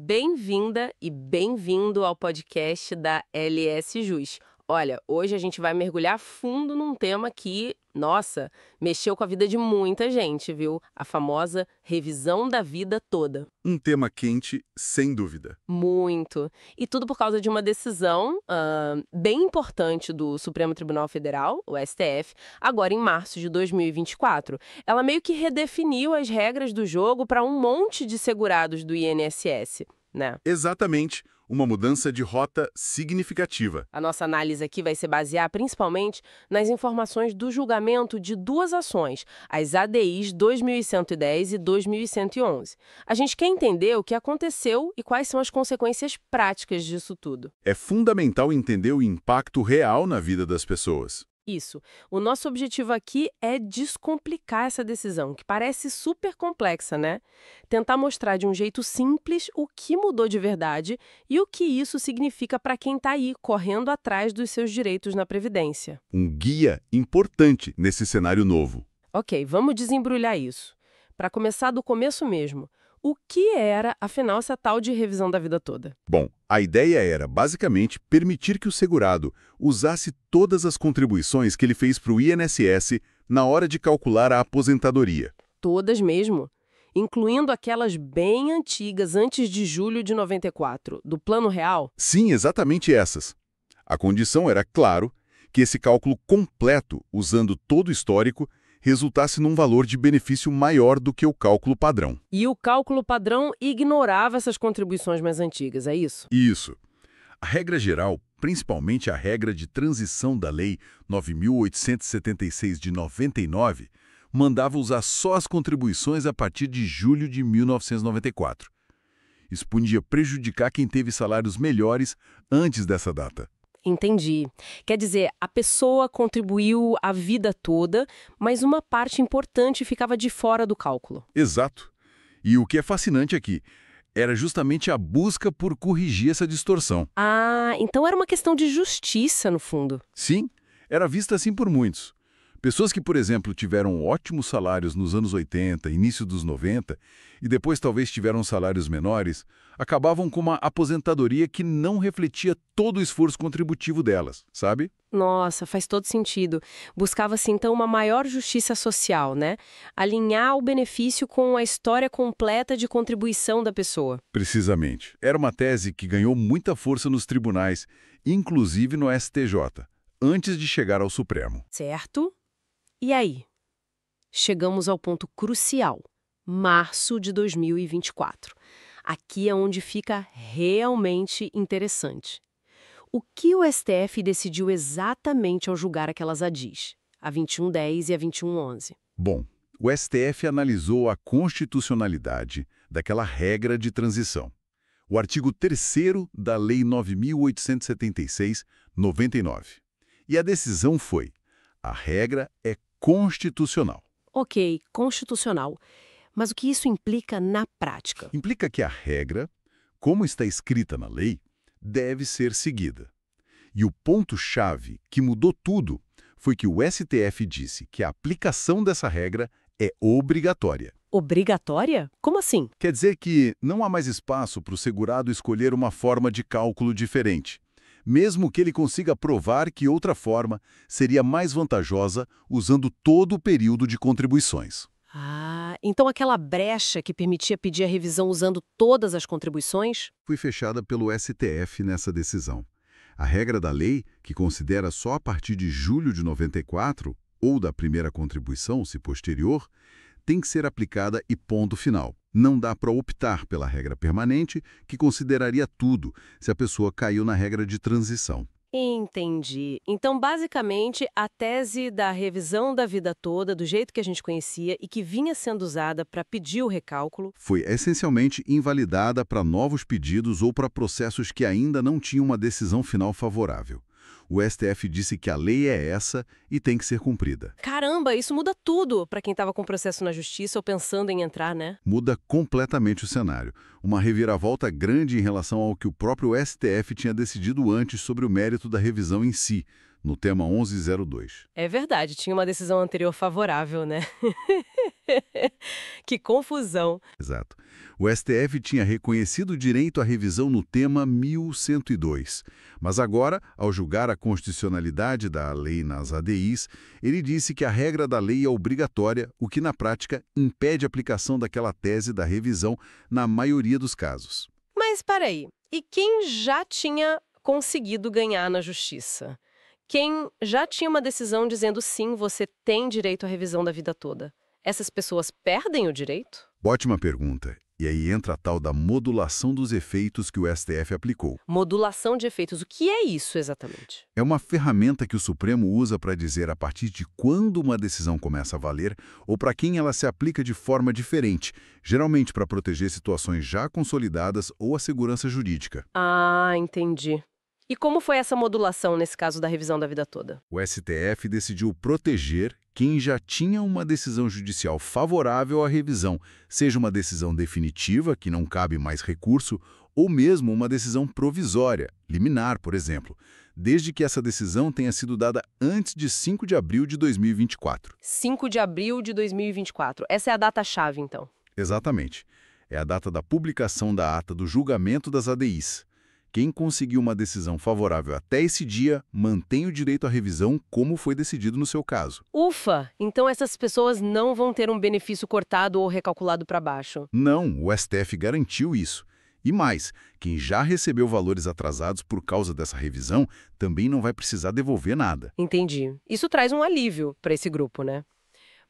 Bem-vinda e bem-vindo ao podcast da LS Jus. Olha, hoje a gente vai mergulhar fundo num tema que, nossa, mexeu com a vida de muita gente, viu? A famosa revisão da vida toda. Um tema quente, sem dúvida. Muito. E tudo por causa de uma decisão bem importante do Supremo Tribunal Federal, o STF, agora em março de 2024. Ela meio que redefiniu as regras do jogo para um monte de segurados do INSS, né? Exatamente, uma mudança de rota significativa. A nossa análise aqui vai se basear principalmente nas informações do julgamento de duas ações, as ADIs 2110 e 2111. A gente quer entender o que aconteceu e quais são as consequências práticas disso tudo. É fundamental entender o impacto real na vida das pessoas. Isso. O nosso objetivo aqui é descomplicar essa decisão, que parece super complexa, né? Tentar mostrar de um jeito simples o que mudou de verdade e o que isso significa para quem está aí correndo atrás dos seus direitos na Previdência. Um guia importante nesse cenário novo. Ok, vamos desembrulhar isso. Para começar do começo mesmo, o que era, afinal, essa tal de revisão da vida toda? Bom, a ideia era, basicamente, permitir que o segurado usasse todas as contribuições que ele fez para o INSS na hora de calcular a aposentadoria. Todas mesmo, incluindo aquelas bem antigas, antes de julho de 94, do Plano Real? Sim, exatamente essas. A condição era, claro, que esse cálculo completo, usando todo o histórico, resultasse num valor de benefício maior do que o cálculo padrão. E o cálculo padrão ignorava essas contribuições mais antigas, é isso? Isso. A regra geral, principalmente a regra de transição da Lei 9.876 de 99, mandava usar só as contribuições a partir de julho de 1994. Isso podia prejudicar quem teve salários melhores antes dessa data. Entendi. Quer dizer, a pessoa contribuiu a vida toda, mas uma parte importante ficava de fora do cálculo. Exato. E o que é fascinante aqui era justamente a busca por corrigir essa distorção. Ah, então era uma questão de justiça, no fundo. Sim, era vista assim por muitos. Pessoas que, por exemplo, tiveram ótimos salários nos anos 80, início dos 90, e depois talvez tiveram salários menores, acabavam com uma aposentadoria que não refletia todo o esforço contributivo delas, sabe? Nossa, faz todo sentido. Buscava-se, então, uma maior justiça social, né? Alinhar o benefício com a história completa de contribuição da pessoa. Precisamente. Era uma tese que ganhou muita força nos tribunais, inclusive no STJ, antes de chegar ao Supremo. Certo? E aí? Chegamos ao ponto crucial, março de 2024. Aqui é onde fica realmente interessante. O que o STF decidiu exatamente ao julgar aquelas ADIs, a 2110 e a 2111? Bom, o STF analisou a constitucionalidade daquela regra de transição. O artigo 3º da Lei 9.876/99. E a decisão foi: a regra é constitucional. Ok, constitucional. Mas o que isso implica na prática? Implica que a regra, como está escrita na lei, deve ser seguida. E o ponto-chave que mudou tudo foi que o STF disse que a aplicação dessa regra é obrigatória. Obrigatória? Como assim? Quer dizer que não há mais espaço para o segurado escolher uma forma de cálculo diferente, mesmo que ele consiga provar que outra forma seria mais vantajosa usando todo o período de contribuições. Ah, então aquela brecha que permitia pedir a revisão usando todas as contribuições? Foi fechada pelo STF nessa decisão. A regra da lei, que considera só a partir de julho de 94, ou da primeira contribuição, se posterior, tem que ser aplicada e ponto final. Não dá para optar pela regra permanente, que consideraria tudo, se a pessoa caiu na regra de transição. Entendi. Então, basicamente, a tese da revisão da vida toda, do jeito que a gente conhecia e que vinha sendo usada para pedir o recálculo, Foi essencialmente invalidada para novos pedidos ou para processos que ainda não tinham uma decisão final favorável. O STF disse que a lei é essa e tem que ser cumprida. caramba, isso muda tudo para quem estava com processo na justiça ou pensando em entrar, né? Muda completamente o cenário. Uma reviravolta grande em relação ao que o próprio STF tinha decidido antes sobre o mérito da revisão em si, no tema 1102. É verdade, tinha uma decisão anterior favorável, né? Que confusão. Exato. O STF tinha reconhecido o direito à revisão no tema 1102, mas agora, ao julgar a constitucionalidade da lei nas ADIs, ele disse que a regra da lei é obrigatória, o que na prática impede a aplicação daquela tese da revisão na maioria dos casos. Mas espera aí, e quem já tinha conseguido ganhar na justiça? Quem já tinha uma decisão dizendo sim, você tem direito à revisão da vida toda? Essas pessoas perdem o direito? Ótima pergunta. E aí entra a tal da modulação dos efeitos que o STF aplicou. Modulação de efeitos, o que é isso exatamente? É uma ferramenta que o Supremo usa para dizer a partir de quando uma decisão começa a valer ou para quem ela se aplica de forma diferente, geralmente para proteger situações já consolidadas ou a segurança jurídica. Ah, entendi. E como foi essa modulação nesse caso da revisão da vida toda? O STF decidiu proteger quem já tinha uma decisão judicial favorável à revisão, seja uma decisão definitiva, que não cabe mais recurso, ou mesmo uma decisão provisória, liminar, por exemplo, desde que essa decisão tenha sido dada antes de 5 de abril de 2024. 5 de abril de 2024. Essa é a data-chave, então. Exatamente. É a data da publicação da ata do julgamento das ADIs. Quem conseguiu uma decisão favorável até esse dia mantém o direito à revisão como foi decidido no seu caso. Ufa! Então essas pessoas não vão ter um benefício cortado ou recalculado para baixo. Não, o STF garantiu isso. E mais, quem já recebeu valores atrasados por causa dessa revisão também não vai precisar devolver nada. Entendi. Isso traz um alívio para esse grupo, né?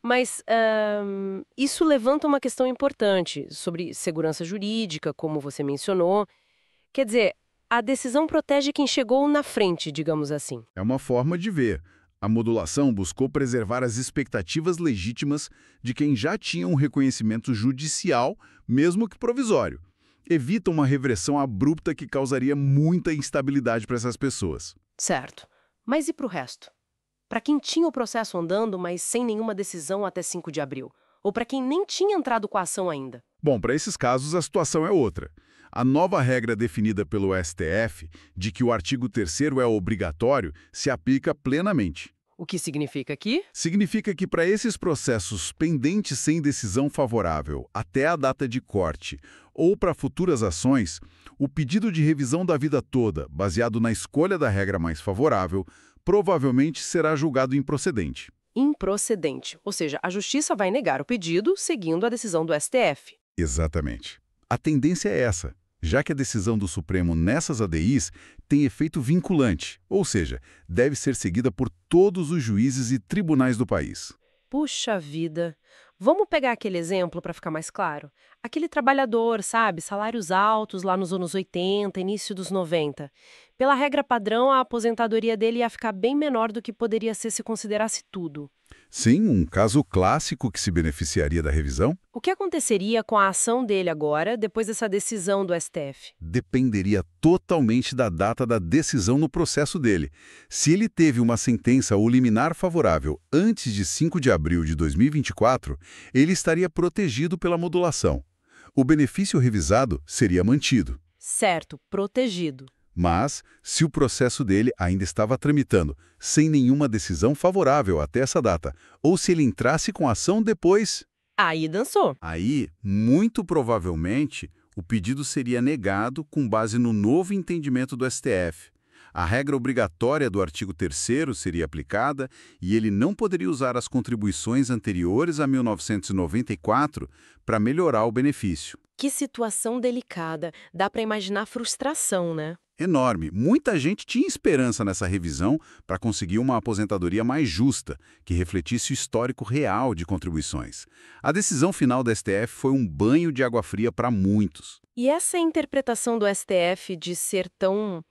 Mas isso levanta uma questão importante sobre segurança jurídica, como você mencionou. Quer dizer, a decisão protege quem chegou na frente, digamos assim. É uma forma de ver. A modulação buscou preservar as expectativas legítimas de quem já tinha um reconhecimento judicial, mesmo que provisório. Evita uma regressão abrupta que causaria muita instabilidade para essas pessoas. Certo. Mas e para o resto? Para quem tinha o processo andando, mas sem nenhuma decisão até 5 de abril? Ou para quem nem tinha entrado com a ação ainda? Bom, para esses casos a situação é outra. A nova regra definida pelo STF, de que o artigo 3º é obrigatório, se aplica plenamente. O que significa que? Significa que para esses processos pendentes sem decisão favorável até a data de corte ou para futuras ações, o pedido de revisão da vida toda, baseado na escolha da regra mais favorável, provavelmente será julgado improcedente. Improcedente, ou seja, a justiça vai negar o pedido seguindo a decisão do STF. Exatamente. A tendência é essa, já que a decisão do Supremo nessas ADIs tem efeito vinculante, ou seja, deve ser seguida por todos os juízes e tribunais do país. Puxa vida! Vamos pegar aquele exemplo para ficar mais claro? Aquele trabalhador, sabe, salários altos lá nos anos 80, início dos 90. Pela regra padrão, a aposentadoria dele ia ficar bem menor do que poderia ser se considerasse tudo. Sim, um caso clássico que se beneficiaria da revisão O que aconteceria com a ação dele agora, depois dessa decisão do STF? dependeria totalmente da data da decisão no processo dele. Se ele teve uma sentença ou liminar favorável antes de 5 de abril de 2024, ele estaria protegido pela modulação. O benefício revisado seria mantido. Certo, protegido. Mas, se o processo dele ainda estava tramitando, sem nenhuma decisão favorável até essa data, ou se ele entrasse com ação depois, Aí dançou. aí, muito provavelmente, o pedido seria negado com base no novo entendimento do STF. A regra obrigatória do artigo 3º seria aplicada e ele não poderia usar as contribuições anteriores a 1994 para melhorar o benefício. Que situação delicada. Dá para imaginar a frustração, né? Enorme. Muita gente tinha esperança nessa revisão para conseguir uma aposentadoria mais justa, que refletisse o histórico real de contribuições. A decisão final da STF foi um banho de água fria para muitos. E essa interpretação do STF de ser tão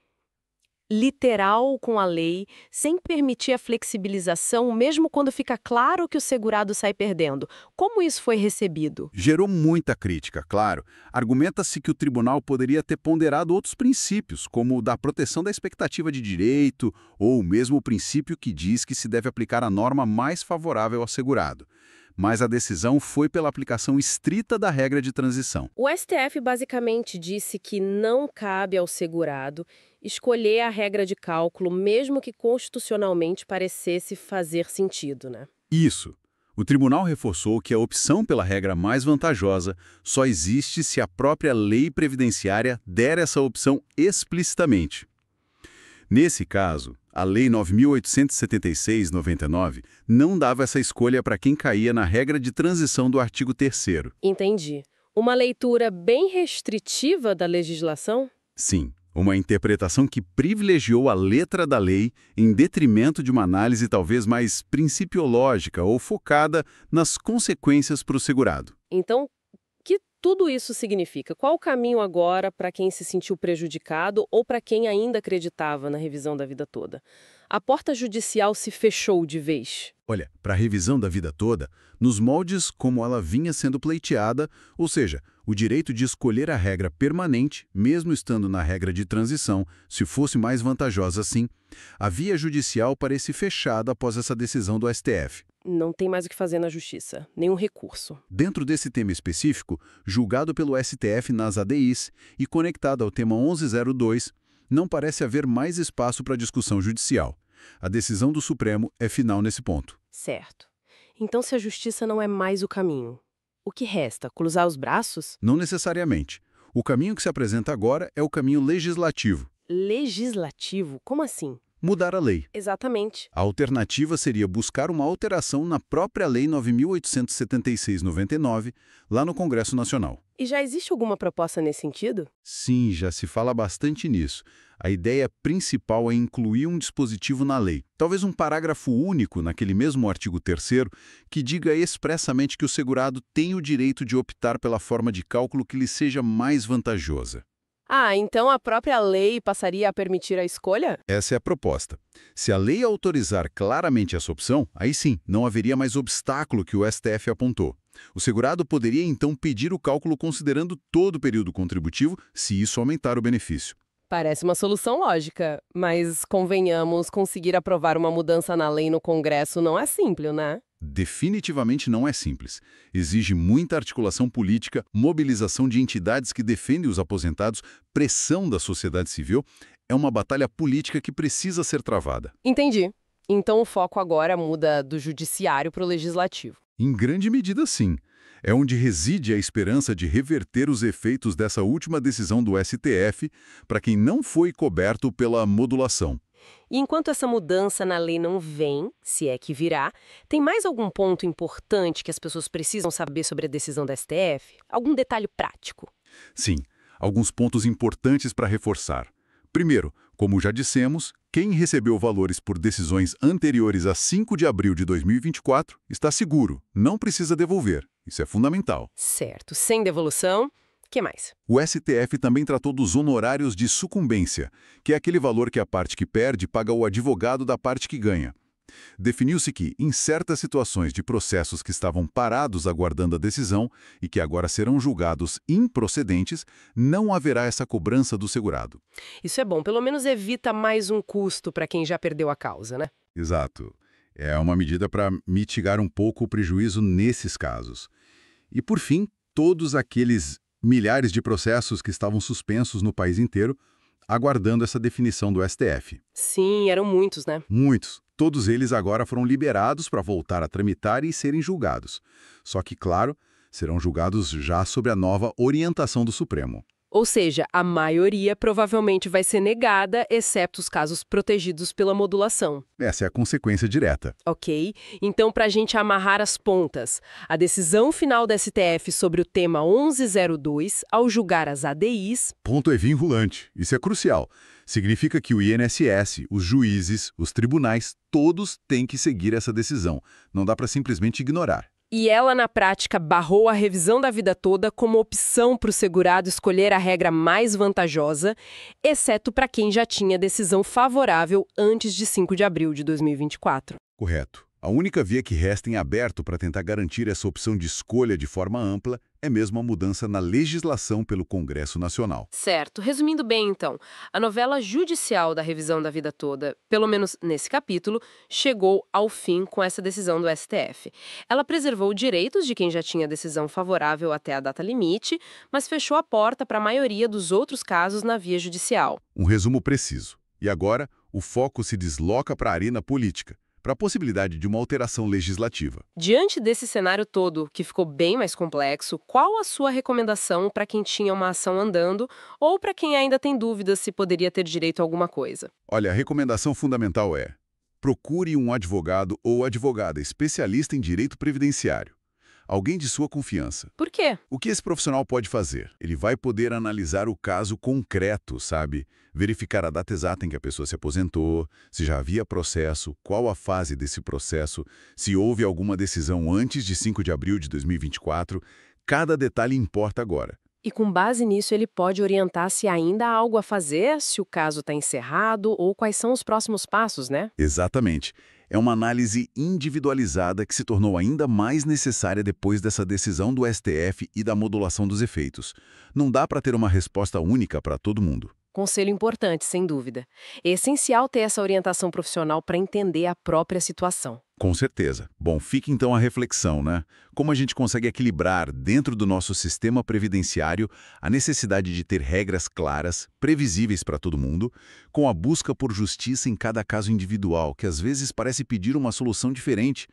literal com a lei, sem permitir a flexibilização, mesmo quando fica claro que o segurado sai perdendo. Como isso foi recebido? Gerou muita crítica, claro. Argumenta-se que o tribunal poderia ter ponderado outros princípios, como o da proteção da expectativa de direito, ou mesmo o princípio que diz que se deve aplicar a norma mais favorável ao segurado. Mas a decisão foi pela aplicação estrita da regra de transição. O STF basicamente disse que não cabe ao segurado escolher a regra de cálculo, mesmo que constitucionalmente parecesse fazer sentido, né? Isso. O tribunal reforçou que a opção pela regra mais vantajosa só existe se a própria lei previdenciária der essa opção explicitamente. Nesse caso, a Lei 9.876/99 não dava essa escolha para quem caía na regra de transição do artigo 3º. Entendi. Uma leitura bem restritiva da legislação? Sim, uma interpretação que privilegiou a letra da lei em detrimento de uma análise talvez mais principiológica ou focada nas consequências para o segurado. Então, o que tudo isso significa? Qual o caminho agora para quem se sentiu prejudicado ou para quem ainda acreditava na revisão da vida toda? A porta judicial se fechou de vez. Olha, para a revisão da vida toda, nos moldes como ela vinha sendo pleiteada, ou seja, o direito de escolher a regra permanente, mesmo estando na regra de transição, se fosse mais vantajosa assim, a via judicial parece fechada após essa decisão do STF. Não tem mais o que fazer na justiça, nenhum recurso. Dentro desse tema específico, julgado pelo STF nas ADIs e conectado ao tema 1102, não parece haver mais espaço para discussão judicial. A decisão do Supremo é final nesse ponto. Certo. Então, se a justiça não é mais o caminho, o que resta? Cruzar os braços? Não necessariamente. O caminho que se apresenta agora é o caminho legislativo. Legislativo? Como assim? Mudar a lei. Exatamente. A alternativa seria buscar uma alteração na própria Lei 9.876/99, lá no Congresso Nacional. E já existe alguma proposta nesse sentido? Sim, já se fala bastante nisso. A ideia principal é incluir um dispositivo na lei, talvez um parágrafo único naquele mesmo artigo 3º, que diga expressamente que o segurado tem o direito de optar pela forma de cálculo que lhe seja mais vantajosa. Ah, então a própria lei passaria a permitir a escolha? Essa é a proposta. Se a lei autorizar claramente essa opção, aí sim, não haveria mais obstáculo que o STF apontou. O segurado poderia então pedir o cálculo considerando todo o período contributivo, se isso aumentar o benefício. Parece uma solução lógica, mas convenhamos, conseguir aprovar uma mudança na lei no Congresso não é simples, né? Definitivamente não é simples. Exige muita articulação política, mobilização de entidades que defendem os aposentados, pressão da sociedade civil. É uma batalha política que precisa ser travada. Entendi. Então o foco agora muda do judiciário para o legislativo. Em grande medida, sim. É onde reside a esperança de reverter os efeitos dessa última decisão do STF para quem não foi coberto pela modulação. E enquanto essa mudança na lei não vem, se é que virá, tem mais algum ponto importante que as pessoas precisam saber sobre a decisão da STF? Algum detalhe prático? Sim, alguns pontos importantes para reforçar. Primeiro, como já dissemos, quem recebeu valores por decisões anteriores a 5 de abril de 2024 está seguro, não precisa devolver. Isso é fundamental. Certo. Sem devolução, o que mais? O STF também tratou dos honorários de sucumbência, que é aquele valor que a parte que perde paga ao advogado da parte que ganha. Definiu-se que, em certas situações de processos que estavam parados aguardando a decisão e que agora serão julgados improcedentes, não haverá essa cobrança do segurado. Isso é bom, pelo menos evita mais um custo para quem já perdeu a causa, né? Exato. É uma medida para mitigar um pouco o prejuízo nesses casos. E, por fim, todos aqueles milhares de processos que estavam suspensos no país inteiro, aguardando essa definição do STF. Sim, eram muitos, né? Muitos. Todos eles agora foram liberados para voltar a tramitar e serem julgados. Só que, claro, serão julgados já sob a nova orientação do Supremo. Ou seja, a maioria provavelmente vai ser negada, exceto os casos protegidos pela modulação. Essa é a consequência direta. Ok? Então, para a gente amarrar as pontas, a decisão final da STF sobre o tema 1102, ao julgar as ADIs... Ponto é vinculante. Isso é crucial. Significa que o INSS, os juízes, os tribunais, todos têm que seguir essa decisão. Não dá para simplesmente ignorar. E ela, na prática, barrou a revisão da vida toda como opção para o segurado escolher a regra mais vantajosa, exceto para quem já tinha decisão favorável antes de 5 de abril de 2024. Correto. A única via que resta em aberto para tentar garantir essa opção de escolha de forma ampla é mesmo a mudança na legislação pelo Congresso Nacional. Certo. Resumindo bem, então, a novela judicial da revisão da vida toda, pelo menos nesse capítulo, chegou ao fim com essa decisão do STF. Ela preservou direitos de quem já tinha decisão favorável até a data limite, mas fechou a porta para a maioria dos outros casos na via judicial. Um resumo preciso. E agora, o foco se desloca para a arena política. para a possibilidade de uma alteração legislativa. Diante desse cenário todo, que ficou bem mais complexo, qual a sua recomendação para quem tinha uma ação andando ou para quem ainda tem dúvidas se poderia ter direito a alguma coisa? Olha, a recomendação fundamental é: procure um advogado ou advogada especialista em direito previdenciário. Alguém de sua confiança. Por quê? O que esse profissional pode fazer? Ele vai poder analisar o caso concreto, sabe? Verificar a data exata em que a pessoa se aposentou, se já havia processo, qual a fase desse processo, se houve alguma decisão antes de 5 de abril de 2024. Cada detalhe importa agora. E com base nisso, ele pode orientar se ainda há algo a fazer, se o caso está encerrado ou quais são os próximos passos, né? Exatamente. É uma análise individualizada que se tornou ainda mais necessária depois dessa decisão do STF e da modulação dos efeitos. Não dá para ter uma resposta única para todo mundo. Conselho importante, sem dúvida. É essencial ter essa orientação profissional para entender a própria situação. Com certeza. Bom, fica então a reflexão, né? Como a gente consegue equilibrar dentro do nosso sistema previdenciário a necessidade de ter regras claras, previsíveis para todo mundo, com a busca por justiça em cada caso individual, que às vezes parece pedir uma solução diferente.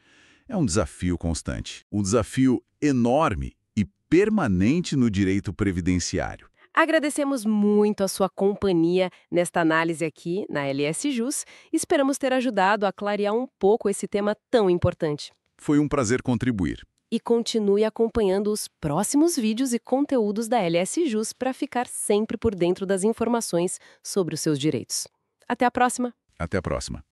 É um desafio constante. Um desafio enorme e permanente no direito previdenciário. Agradecemos muito a sua companhia nesta análise aqui na LS Jus. Esperamos ter ajudado a clarear um pouco esse tema tão importante. Foi um prazer contribuir. E continue acompanhando os próximos vídeos e conteúdos da LS Jus para ficar sempre por dentro das informações sobre os seus direitos. Até a próxima! Até a próxima.